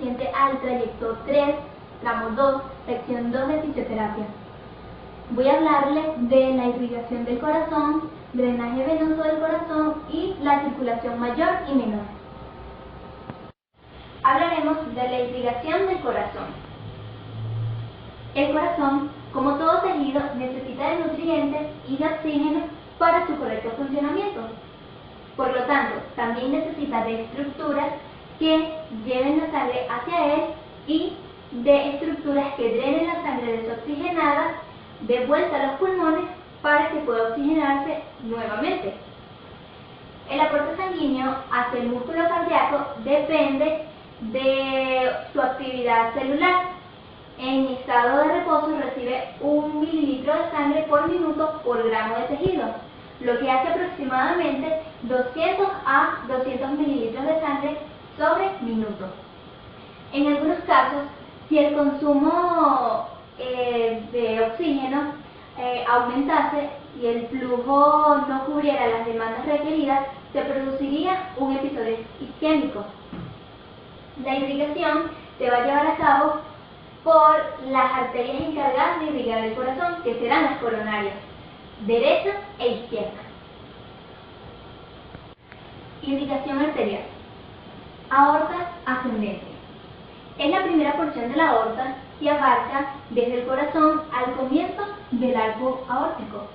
perteneciente al trayecto 3, tramo 2, sección 2 de fisioterapia. Voy a hablarles de la irrigación del corazón, drenaje venoso del corazón y la circulación mayor y menor. Hablaremos de la irrigación del corazón. El corazón, como todo tejido, necesita de nutrientes y de oxígeno para su correcto funcionamiento. Por lo tanto, también necesita de estructuras que lleven la sangre hacia él y de estructuras que drenen la sangre desoxigenada de vuelta a los pulmones para que pueda oxigenarse nuevamente. El aporte sanguíneo hacia el músculo cardíaco depende de su actividad celular. En estado de reposo recibe 1 mililitro de sangre por minuto por gramo de tejido, lo que hace aproximadamente 200 a 200 mililitros de sangre sobre minuto. En algunos casos, si el consumo de oxígeno aumentase y el flujo no cubriera las demandas requeridas, se produciría un episodio isquémico. La irrigación se va a llevar a cabo por las arterias encargadas de irrigar el corazón, que serán las coronarias, derecha e izquierda. Irrigación arterial. Aorta ascendente. Es la primera porción de la aorta que abarca desde el corazón al comienzo del arco aórtico.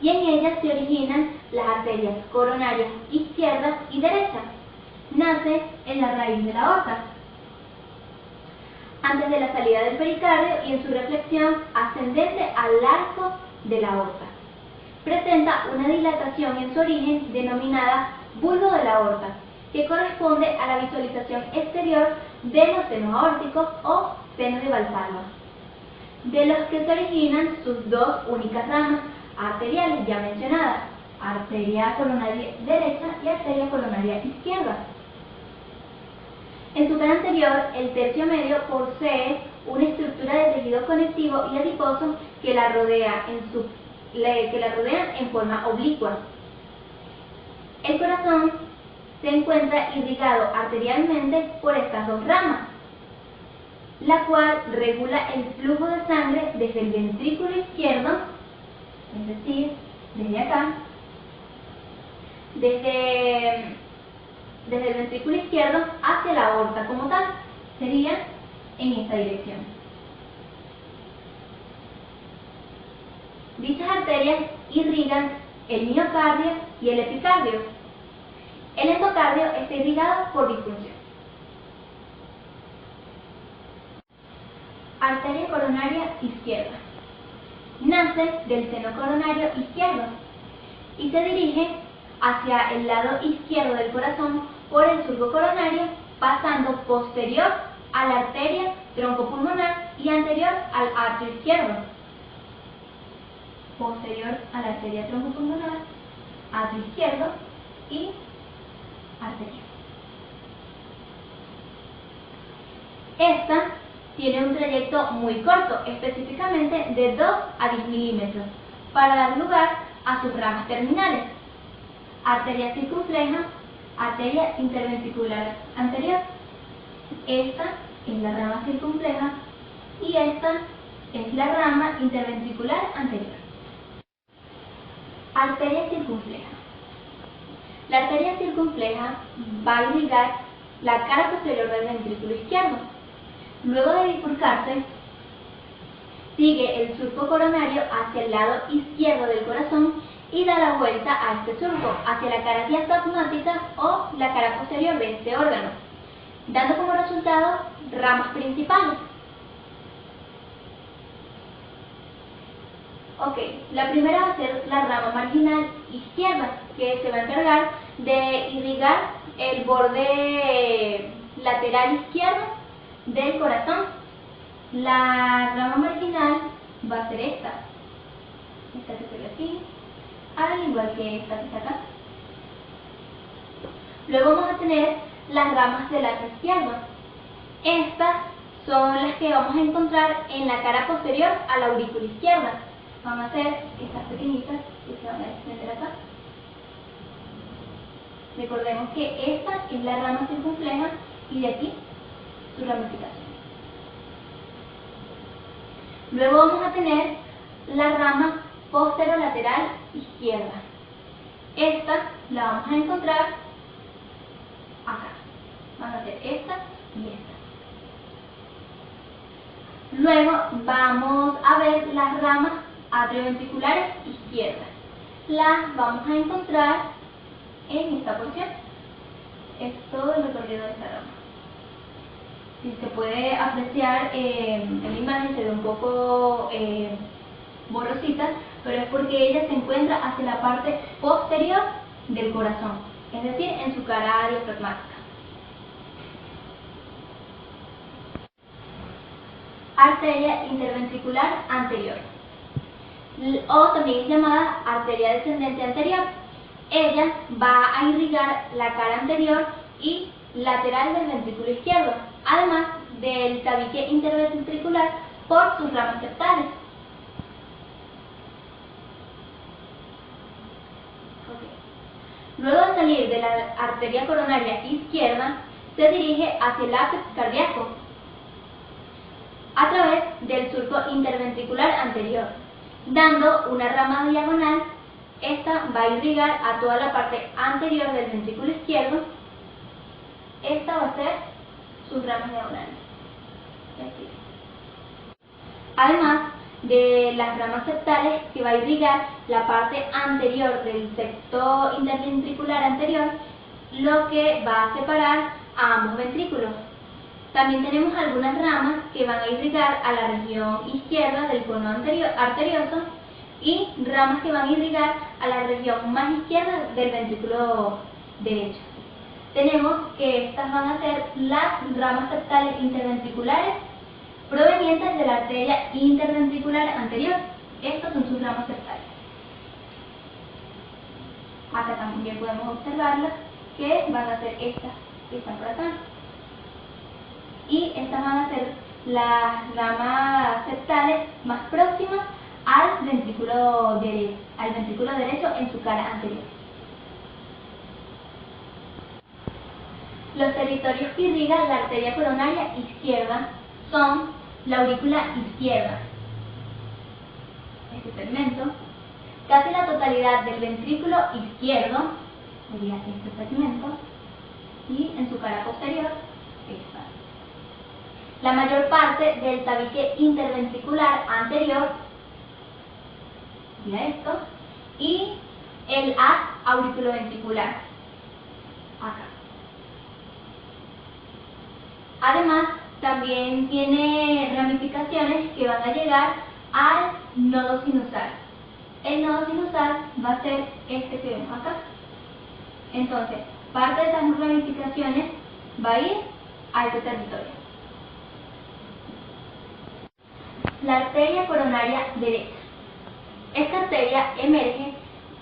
Y en ella se originan las arterias coronarias izquierda y derecha. Nace en la raíz de la aorta, antes de la salida del pericardio y en su reflexión ascendente al arco de la aorta. Presenta una dilatación en su origen denominada bulbo de la aorta, que corresponde a la visualización exterior de los senos aórticos o seno de Valsalva, de los que se originan sus dos únicas ramas arteriales ya mencionadas, arteria coronaria derecha y arteria coronaria izquierda. En su cara anterior, el tercio medio posee una estructura de tejido conectivo y adiposo que la rodean en forma oblicua. El corazón se encuentra irrigado arterialmente por estas dos ramas, la cual regula el flujo de sangre desde el ventrículo izquierdo, es decir, desde acá, desde el ventrículo izquierdo hacia la aorta como tal, sería en esta dirección. Dichas arterias irrigan el miocardio y el epicardio. El endocardio está irrigado por disfunción. Arteria coronaria izquierda. Nace del seno coronario izquierdo y se dirige hacia el lado izquierdo del corazón por el surco coronario, pasando posterior a la arteria troncopulmonar y anterior al atrio izquierdo. Posterior a la arteria troncopulmonar, atrio izquierdo y arteria. Esta tiene un trayecto muy corto, específicamente de 2 a 10 milímetros, para dar lugar a sus ramas terminales. Arteria circunfleja, arteria interventricular anterior. Esta es la rama circunfleja y esta es la rama interventricular anterior. Arteria circunfleja. La arteria circunfleja va a irrigar la cara posterior del ventrículo izquierdo. Luego de bifurcarse, sigue el surco coronario hacia el lado izquierdo del corazón y da la vuelta a este surco hacia la cara diafragmática o la cara posterior de este órgano, dando como resultado ramas principales. Ok, la primera va a ser la rama marginal izquierda, que se va a encargar de irrigar el borde lateral izquierdo del corazón. La rama marginal va a ser esta que se ve así, al igual que esta que está acá. Luego vamos a tener las ramas del atrio izquierdo. Estas son las que vamos a encontrar en la cara posterior a la aurícula izquierda. Van a ser estas pequeñitas que se van a extender acá. Recordemos que esta es la rama circunfleja y de aquí su ramificación. Luego vamos a tener la rama posterolateral izquierda. Esta la vamos a encontrar acá. Van a ser esta y esta. Luego vamos a ver las ramas atrioventriculares izquierdas. Las vamos a encontrar en esta porción. Es todo el recorrido de esta rama. Si se puede apreciar en la imagen, se ve un poco borrosita, pero es porque ella se encuentra hacia la parte posterior del corazón, es decir, en su cara diafragmática. Arteria interventricular anterior, o también es llamada arteria descendente anterior. Ella va a irrigar la cara anterior y lateral del ventrículo izquierdo, además del tabique interventricular por sus ramas septales. Luego de salir de la arteria coronaria izquierda, se dirige hacia el ápex cardíaco a través del surco interventricular anterior, dando una rama diagonal. Esta va a irrigar a toda la parte anterior del ventrículo izquierdo. Esta va a ser sus ramas diagonales. Además de las ramas septales, que va a irrigar la parte anterior del septo interventricular anterior, lo que va a separar a ambos ventrículos. También tenemos algunas ramas que van a irrigar a la región izquierda del cono arterioso y ramas que van a irrigar a la región más izquierda del ventrículo derecho. Tenemos que estas van a ser las ramas septales interventriculares provenientes de la arteria interventricular anterior. Estas son sus ramas septales. Acá también podemos observarlas, que van a ser estas que están por acá. Y estas van a ser las ramas septales más próximas al ventrículo derecho en su cara anterior. Los territorios que irrigan la arteria coronaria izquierda son la aurícula izquierda, este segmento, casi la totalidad del ventrículo izquierdo, sería este segmento, y en su cara posterior, esta. La mayor parte del tabique interventricular anterior, sería esto, y el haz auriculoventricular, acá. Además, también tiene ramificaciones que van a llegar al nodo sinusal. El nodo sinusal va a ser este que vemos acá. Entonces, parte de esas ramificaciones va a ir a este territorio. La arteria coronaria derecha. Esta arteria emerge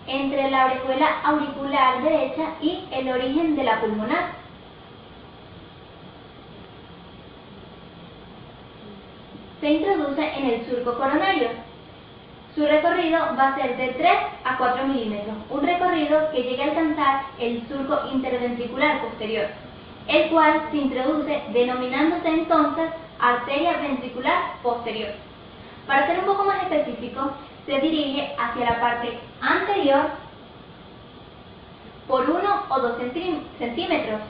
entre la orejuela auricular derecha y el origen de la pulmonar. Se introduce en el surco coronario. Su recorrido va a ser de 3 a 4 milímetros, un recorrido que llega a alcanzar el surco interventricular posterior, el cual se introduce denominándose entonces arteria ventricular posterior. Para ser un poco más específico, se dirige hacia la parte anterior por 1 o 2 centímetros.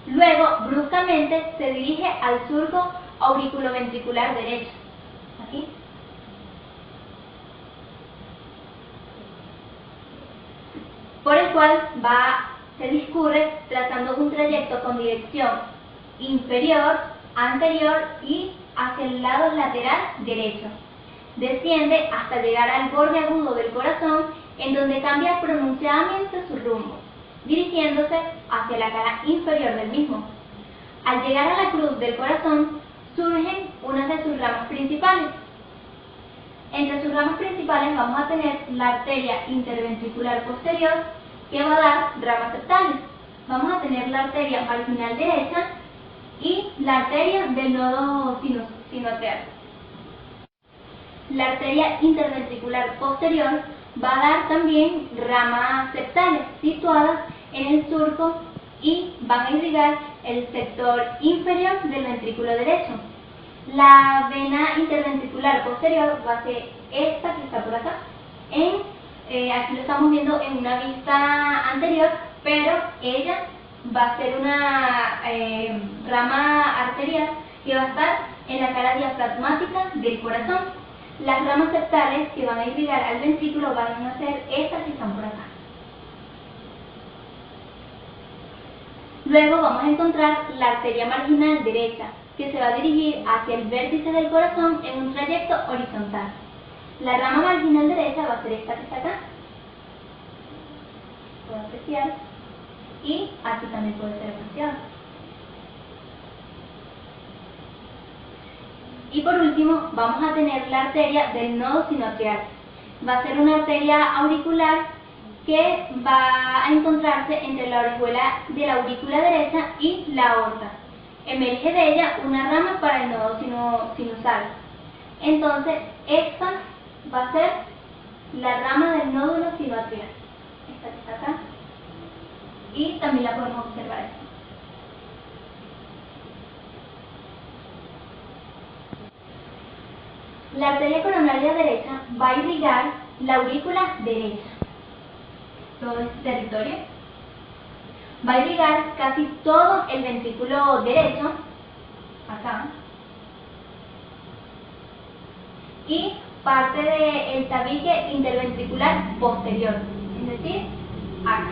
Luego, bruscamente, se dirige al surco auriculoventricular derecho, aquí, por el cual se discurre trazando un trayecto con dirección inferior, anterior y hacia el lado lateral derecho. Desciende hasta llegar al borde agudo del corazón, en donde cambia pronunciadamente su rumbo, dirigiéndose hacia la cara inferior del mismo. Al llegar a la cruz del corazón, surgen unas de sus ramas principales. Entre sus ramas principales vamos a tener la arteria interventricular posterior, que va a dar ramas septales. Vamos a tener la arteria marginal derecha y la arteria del nodo sinoatrial. La arteria interventricular posterior va a dar también ramas septales situadas en el surco y van a irrigar el sector inferior del ventrículo derecho. La vena interventricular posterior va a ser esta que está por acá. Aquí lo estamos viendo en una vista anterior, pero ella va a ser una rama arterial que va a estar en la cara diafragmática del corazón. Las ramas septales que van a irrigar al ventrículo van a ser estas que están por acá. Luego vamos a encontrar la arteria marginal derecha, que se va a dirigir hacia el vértice del corazón en un trayecto horizontal. La rama marginal derecha va a ser esta que está acá. Puedo apreciar. Y aquí también puede ser apreciado. Y por último, vamos a tener la arteria del nodo sinoatrial. Va a ser una arteria auricular que va a encontrarse entre la orejuela de la aurícula derecha y la aorta. Emerge de ella una rama para el nodo sinusal. Entonces, esta va a ser la rama del nódulo sinoatrial. Esta que está acá. Y también la podemos observar aquí. La arteria coronaria derecha va a irrigar la aurícula derecha. Todo este territorio va a irrigar casi todo el ventrículo derecho, acá, y parte del tabique interventricular posterior, es decir, acá.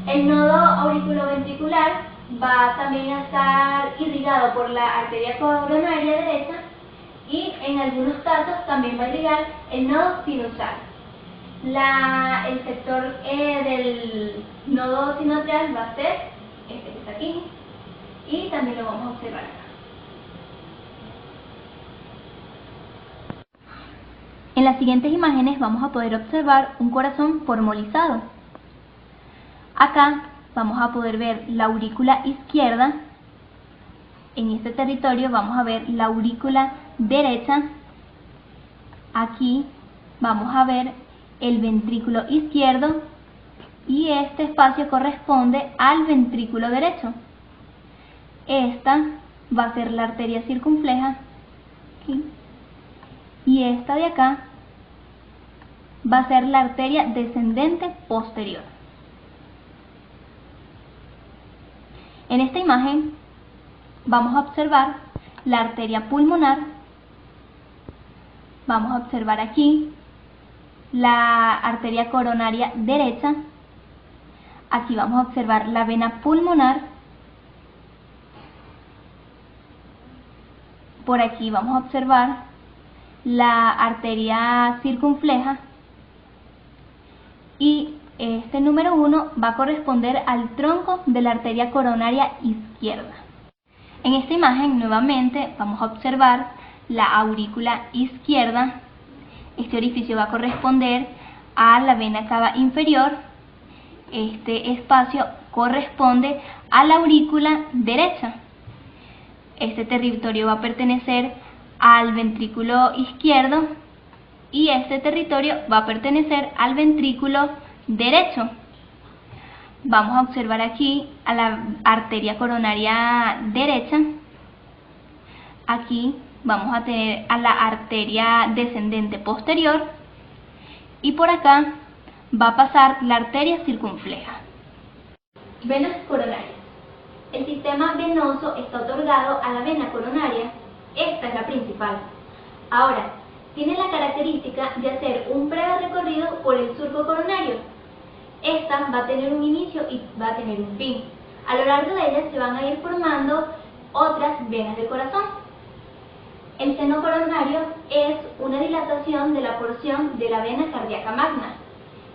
El nodo auriculoventricular va también a estar irrigado por la arteria coronaria derecha y en algunos casos también va a irrigar el nodo sinusal. El sector del nodo sinoatrial va a ser este que está aquí y también lo vamos a observar acá. En las siguientes imágenes vamos a poder observar un corazón formolizado. Acá vamos a poder ver la aurícula izquierda. En este territorio vamos a ver la aurícula derecha. Aquí vamos a ver el ventrículo izquierdo y este espacio corresponde al ventrículo derecho. Esta va a ser la arteria circunfleja aquí, y esta de acá va a ser la arteria descendente posterior. En esta imagen vamos a observar la arteria pulmonar. Vamos a observar aquí la arteria coronaria derecha. Aquí vamos a observar la vena pulmonar. Por aquí vamos a observar la arteria circunfleja. Y este número 1 va a corresponder al tronco de la arteria coronaria izquierda. En esta imagen nuevamente vamos a observar la aurícula izquierda. Este orificio va a corresponder a la vena cava inferior. Este espacio corresponde a la aurícula derecha. Este territorio va a pertenecer al ventrículo izquierdo y este territorio va a pertenecer al ventrículo derecho. Vamos a observar aquí a la arteria coronaria derecha. Aquí vamos a tener a la arteria descendente posterior y por acá va a pasar la arteria circunfleja. Venas coronarias. El sistema venoso está otorgado a la vena coronaria. Esta es la principal. Ahora, tiene la característica de hacer un breve recorrido por el surco coronario. Esta va a tener un inicio y va a tener un fin. A lo largo de ella se van a ir formando otras venas del corazón. El seno coronario es una dilatación de la porción de la vena cardíaca magna.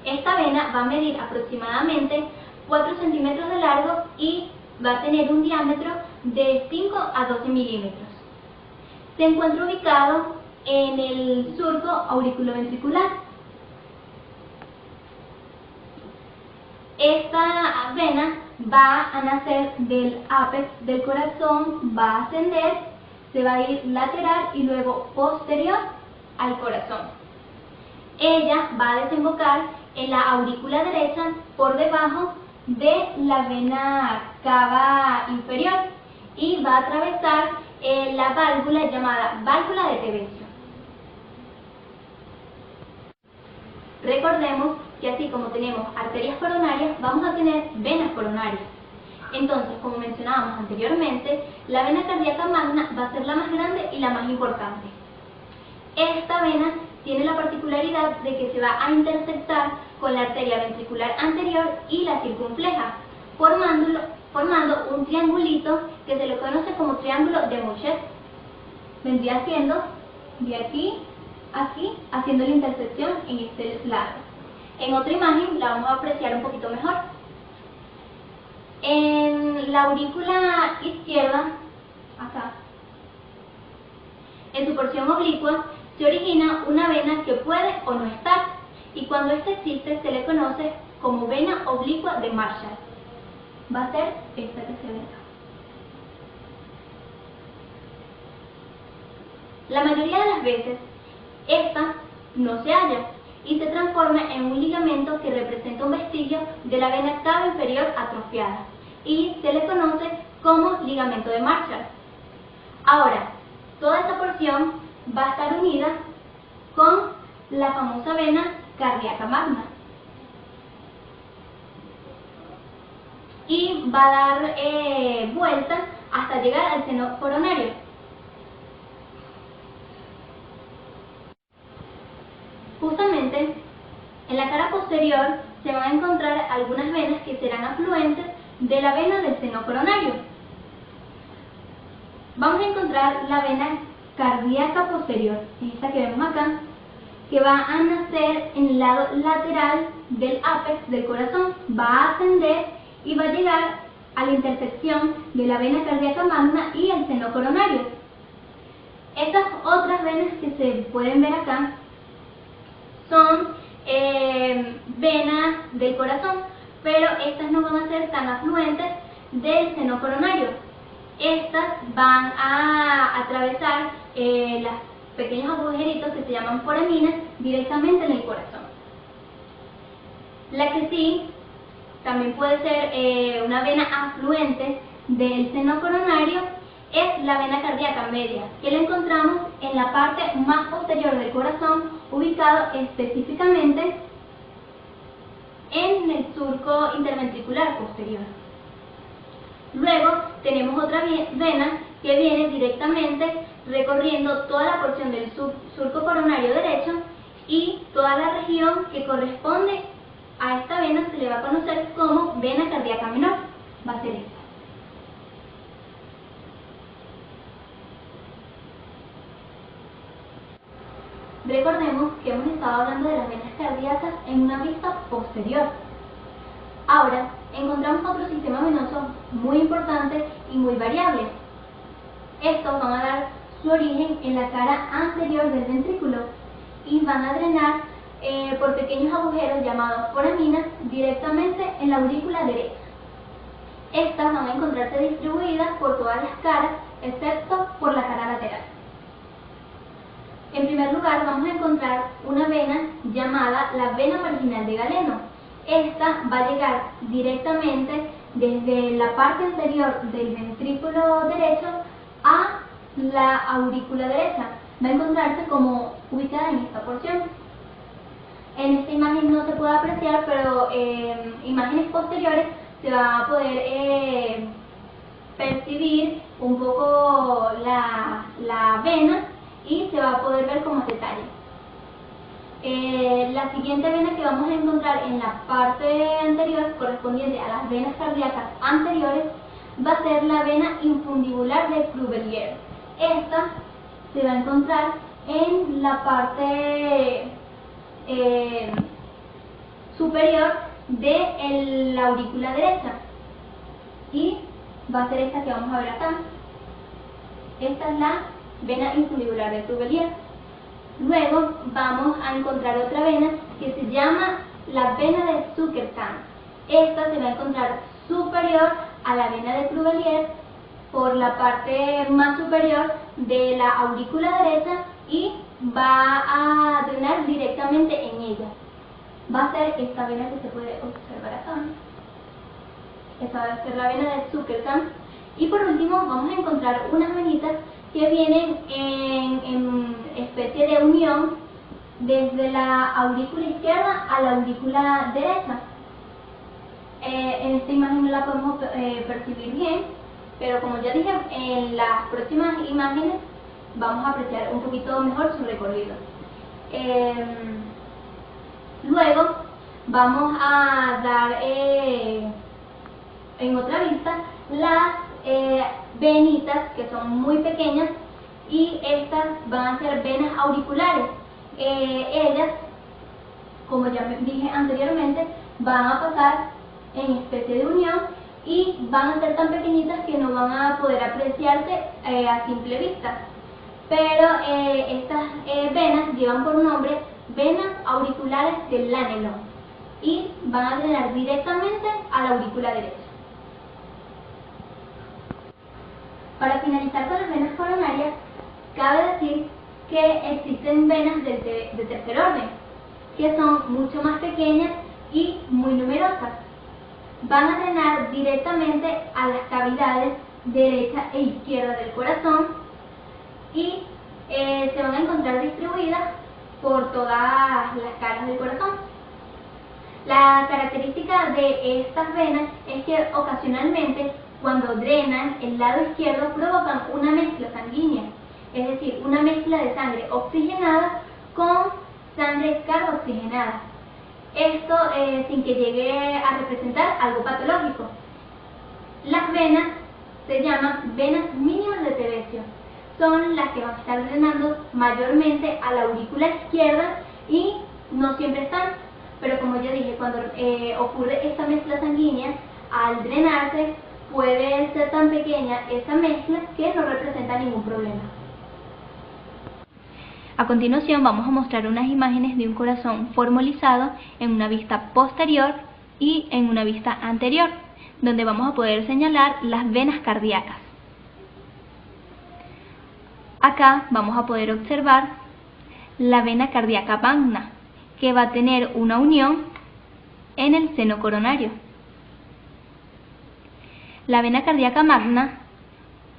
Esta vena va a medir aproximadamente 4 centímetros de largo y va a tener un diámetro de 5 a 12 milímetros. Se encuentra ubicado en el surco auriculoventricular. Esta vena va a nacer del ápex del corazón, va a ascender, se va a ir lateral y luego posterior al corazón. Ella va a desembocar en la aurícula derecha por debajo de la vena cava inferior y va a atravesar la válvula llamada válvula de Tebecio. Recordemos que así como tenemos arterias coronarias, vamos a tener venas coronarias. Entonces, como mencionábamos anteriormente, la vena cardíaca magna va a ser la más grande y la más importante. Esta vena tiene la particularidad de que se va a intersectar con la arteria ventricular anterior y la circunfleja, formando un triangulito que se le conoce como triángulo de Mouchet. Vendría siendo de aquí a aquí, haciendo la intersección en este lado. En otra imagen la vamos a apreciar un poquito mejor. En la aurícula izquierda, acá, en su porción oblicua, se origina una vena que puede o no estar, y cuando esta existe se le conoce como vena oblicua de Marshall. Va a ser esta que se ve acá. La mayoría de las veces, esta no se halla y se transforma en un ligamento que representa un vestigio de la vena cava inferior atrofiada y se le conoce como ligamento de Marshall. Ahora, toda esta porción va a estar unida con la famosa vena cardíaca magna y va a dar vuelta hasta llegar al seno coronario. Justamente en la cara posterior se van a encontrar algunas venas que serán afluentes de la vena del seno coronario. Vamos a encontrar la vena cardíaca posterior, esta que vemos acá, que va a nacer en el lado lateral del ápex del corazón, va a ascender y va a llegar a la intersección de la vena cardíaca magna y el seno coronario. Estas otras venas que se pueden ver acá son venas del corazón, pero estas no van a ser tan afluentes del seno coronario. Estas van a atravesar los pequeños agujeritos que se llaman foraminas directamente en el corazón. La que sí también puede ser una vena afluente del seno coronario es la vena cardíaca media, que la encontramos en la parte más posterior del corazón, ubicado específicamente en el surco interventricular posterior. Luego tenemos otra vena que viene directamente recorriendo toda la porción del surco coronario derecho y toda la región que corresponde a esta vena se le va a conocer como vena cardíaca menor. Va a ser esta. Recordemos que hemos estado hablando de las venas cardíacas en una vista posterior. Ahora encontramos otro sistema venoso muy importante y muy variable. Estos van a dar su origen en la cara anterior del ventrículo y van a drenar por pequeños agujeros llamados foraminas directamente en la aurícula derecha. Estas van a encontrarse distribuidas por todas las caras excepto por la cara lateral. En primer lugar vamos a encontrar una vena llamada la vena marginal de Galeno. Esta va a llegar directamente desde la parte anterior del ventrículo derecho a la aurícula derecha. Va a encontrarse como ubicada en esta porción. En esta imagen no se puede apreciar, pero en imágenes posteriores se va a poder percibir un poco la vena y se va a poder ver como detalle. La siguiente vena que vamos a encontrar en la parte anterior, correspondiente a las venas cardíacas anteriores, va a ser la vena infundibular de Crubelier. Esta se va a encontrar en la parte superior de la aurícula derecha y va a ser esta que vamos a ver acá. Esta es la vena infundibular de Crubelier. Luego vamos a encontrar otra vena que se llama la vena de Zuckertag. Esta se va a encontrar superior a la vena de Crubelier por la parte más superior de la aurícula derecha y va a drenar directamente en ella. Va a ser esta vena que se puede observar acá. esa va a ser la vena de Zuckerkamp. Y por último vamos a encontrar unas venitas que vienen en especie de unión desde la aurícula izquierda a la aurícula derecha. En esta imagen no la podemos percibir bien, pero como ya dije, en las próximas imágenes vamos a apreciar un poquito mejor su recorrido. Luego vamos a dar en otra vista las venitas, que son muy pequeñas, y estas van a ser venas auriculares. Ellas, como ya dije anteriormente, van a pasar en especie de unión y van a ser tan pequeñitas que no van a poder apreciarse a simple vista. Pero estas venas llevan por nombre venas auriculares del Lanelón y van a drenar directamente a la aurícula derecha. Para finalizar con las venas coronarias, cabe decir que existen venas de tercer orden, que son mucho más pequeñas y muy numerosas. Van a drenar directamente a las cavidades derecha e izquierda del corazón y se van a encontrar distribuidas por todas las caras del corazón. La característica de estas venas es que ocasionalmente, cuando drenan el lado izquierdo, provocan una mezcla sanguínea, es decir, una mezcla de sangre oxigenada con sangre carboxigenada. Esto sin que llegue a representar algo patológico. Las venas se llaman venas mínimas de Tebecio. Son las que van a estar drenando mayormente a la aurícula izquierda y no siempre están, pero como ya dije, cuando ocurre esta mezcla sanguínea, al drenarse puede ser tan pequeña esa mezcla que no representa ningún problema. A continuación vamos a mostrar unas imágenes de un corazón formalizado en una vista posterior y en una vista anterior, donde vamos a poder señalar las venas cardíacas. Acá vamos a poder observar la vena cardíaca magna, que va a tener una unión en el seno coronario. La vena cardíaca magna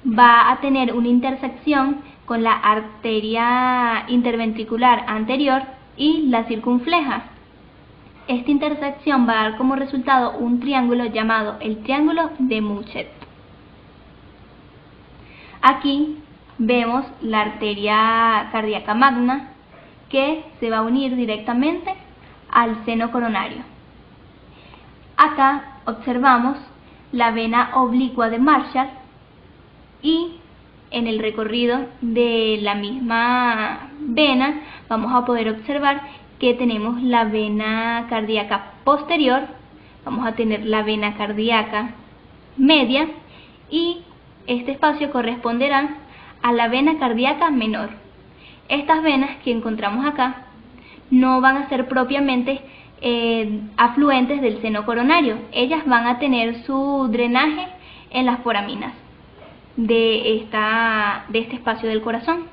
va a tener una intersección con la arteria interventricular anterior y la circunfleja. Esta intersección va a dar como resultado un triángulo llamado el triángulo de Mouchet. Aquí vemos la arteria cardíaca magna que se va a unir directamente al seno coronario. Acá observamos la vena oblicua de Marshall y en el recorrido de la misma vena vamos a poder observar que tenemos la vena cardíaca posterior, vamos a tener la vena cardíaca media y este espacio corresponderá a la vena cardíaca menor. Estas venas que encontramos acá no van a ser propiamente afluentes del seno coronario, ellas van a tener su drenaje en las foraminas de este espacio del corazón.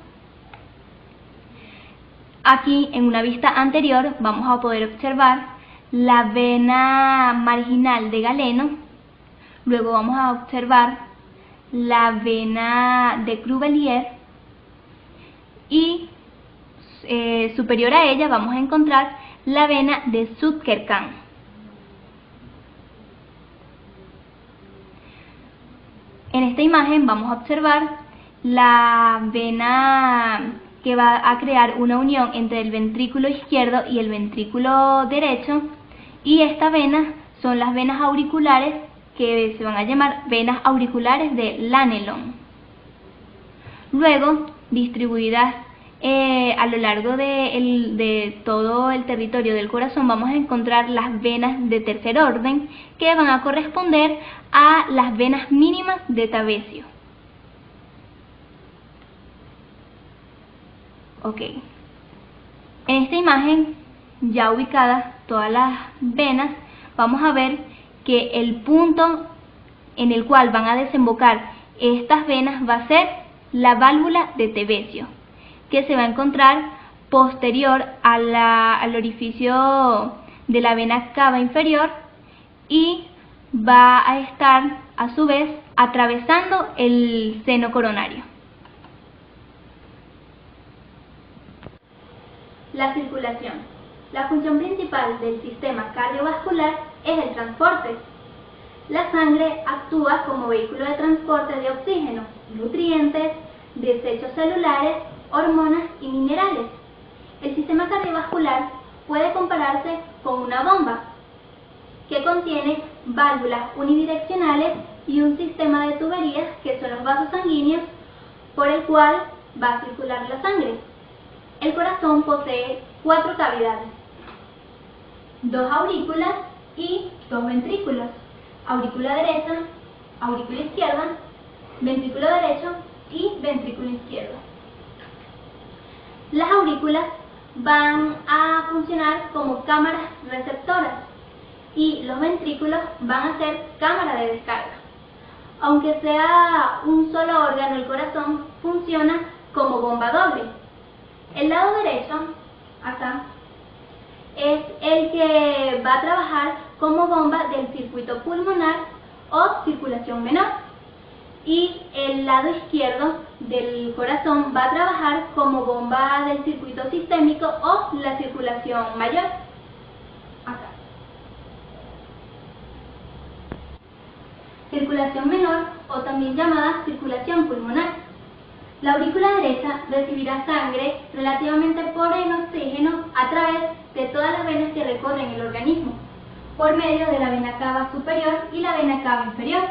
Aquí en una vista anterior vamos a poder observar la vena marginal de Galeno, luego vamos a observar la vena de Crubelier y superior a ella vamos a encontrar la vena de Zuckerkamp. En esta imagen vamos a observar la vena que va a crear una unión entre el ventrículo izquierdo y el ventrículo derecho, y esta vena son las venas auriculares que se van a llamar venas auriculares de Lanelón. Luego, distribuidas a lo largo de todo el territorio del corazón, vamos a encontrar las venas de tercer orden que van a corresponder a las venas mínimas de Tabecio. Ok. En esta imagen, ya ubicadas todas las venas, vamos a ver que el punto en el cual van a desembocar estas venas va a ser la válvula de Tebecio, que se va a encontrar posterior al orificio de la vena cava inferior y va a estar a su vez atravesando el seno coronario. La circulación. La función principal del sistema cardiovascular es el transporte. La sangre actúa como vehículo de transporte de oxígeno, nutrientes, desechos celulares, hormonas y minerales. El sistema cardiovascular puede compararse con una bomba que contiene válvulas unidireccionales y un sistema de tuberías que son los vasos sanguíneos por el cual va a circular la sangre. El corazón posee 4 cavidades, 2 aurículas y 2 ventrículos: aurícula derecha, aurícula izquierda, ventrículo derecho y ventrículo izquierdo. Las aurículas van a funcionar como cámaras receptoras y los ventrículos van a ser cámara de descarga. Aunque sea un solo órgano, el corazón funciona como bomba doble. El lado derecho, acá, es el que va a trabajar como bomba del circuito pulmonar o circulación menor, y el lado izquierdo del corazón va a trabajar como bomba del circuito sistémico o la circulación mayor. Acá. Circulación menor, o también llamada circulación pulmonar. La aurícula derecha recibirá sangre relativamente pobre en oxígeno a través de todas las venas que recorren el organismo, por medio de la vena cava superior y la vena cava inferior.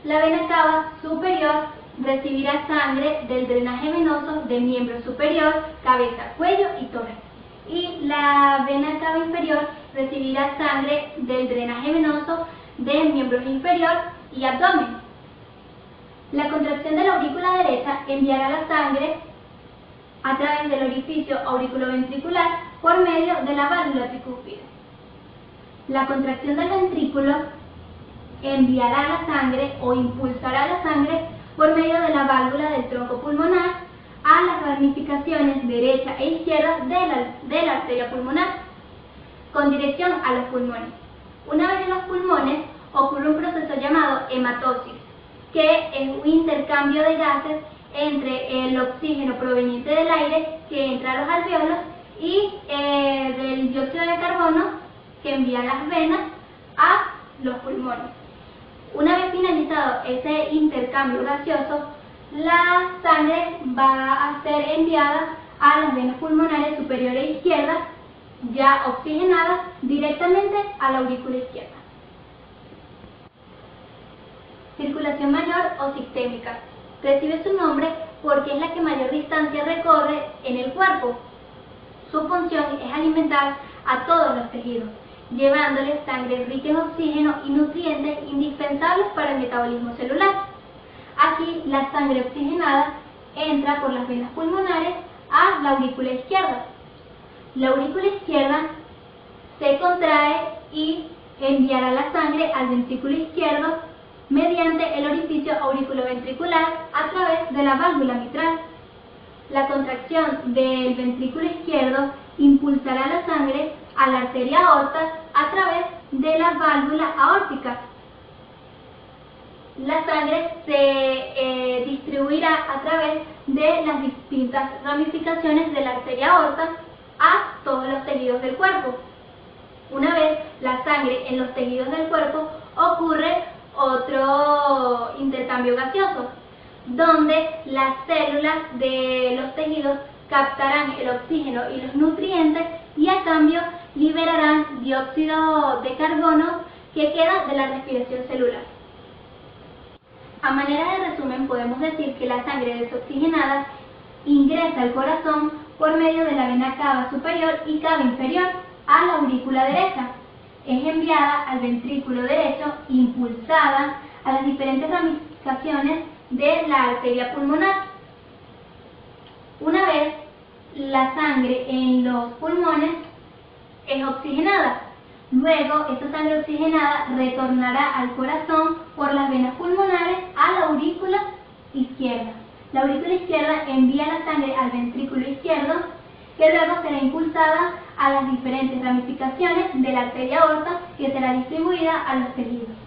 La vena cava superior recibirá sangre del drenaje venoso del miembro superior, cabeza, cuello y tórax. Y la vena cava inferior recibirá sangre del drenaje venoso del miembro inferior y abdomen. La contracción de la aurícula derecha enviará la sangre a través del orificio auriculoventricular por medio de la válvula tricúspide. La contracción del ventrículo enviará la sangre o impulsará la sangre por medio de la válvula del tronco pulmonar a las ramificaciones derecha e izquierda de la arteria pulmonar, con dirección a los pulmones. Una vez en los pulmones ocurre un proceso llamado hematosis, que es un intercambio de gases entre el oxígeno proveniente del aire que entra a los alvéolos y del dióxido de carbono que envía las venas a los pulmones. Una vez finalizado ese intercambio gaseoso, la sangre va a ser enviada a las venas pulmonares superior e izquierda, ya oxigenadas, directamente a la aurícula izquierda. Circulación mayor o sistémica. Recibe su nombre porque es la que mayor distancia recorre en el cuerpo. Su función es alimentar a todos los tejidos, llevándoles sangre rica en oxígeno y nutrientes indispensables para el metabolismo celular. Aquí la sangre oxigenada entra por las venas pulmonares a la aurícula izquierda. La aurícula izquierda se contrae y enviará la sangre al ventrículo izquierdo mediante el orificio auriculoventricular a través de la válvula mitral. La contracción del ventrículo izquierdo impulsará la sangre a la arteria aorta a través de la válvula aórtica. La sangre se distribuirá a través de las distintas ramificaciones de la arteria aorta a todos los tejidos del cuerpo. Una vez la sangre en los tejidos del cuerpo, ocurre otro intercambio gaseoso, donde las células de los tejidos captarán el oxígeno y los nutrientes y a cambio liberarán dióxido de carbono que queda de la respiración celular. A manera de resumen, podemos decir que la sangre desoxigenada ingresa al corazón por medio de la vena cava superior y cava inferior a la aurícula derecha. Es enviada al ventrículo derecho, impulsada a las diferentes ramificaciones de la arteria pulmonar. Una vez la sangre en los pulmones es oxigenada, luego esta sangre oxigenada retornará al corazón por las venas pulmonares a la aurícula izquierda. La aurícula izquierda envía la sangre al ventrículo izquierdo, que luego será impulsada a las diferentes ramificaciones de la arteria aorta que será distribuida a los tejidos.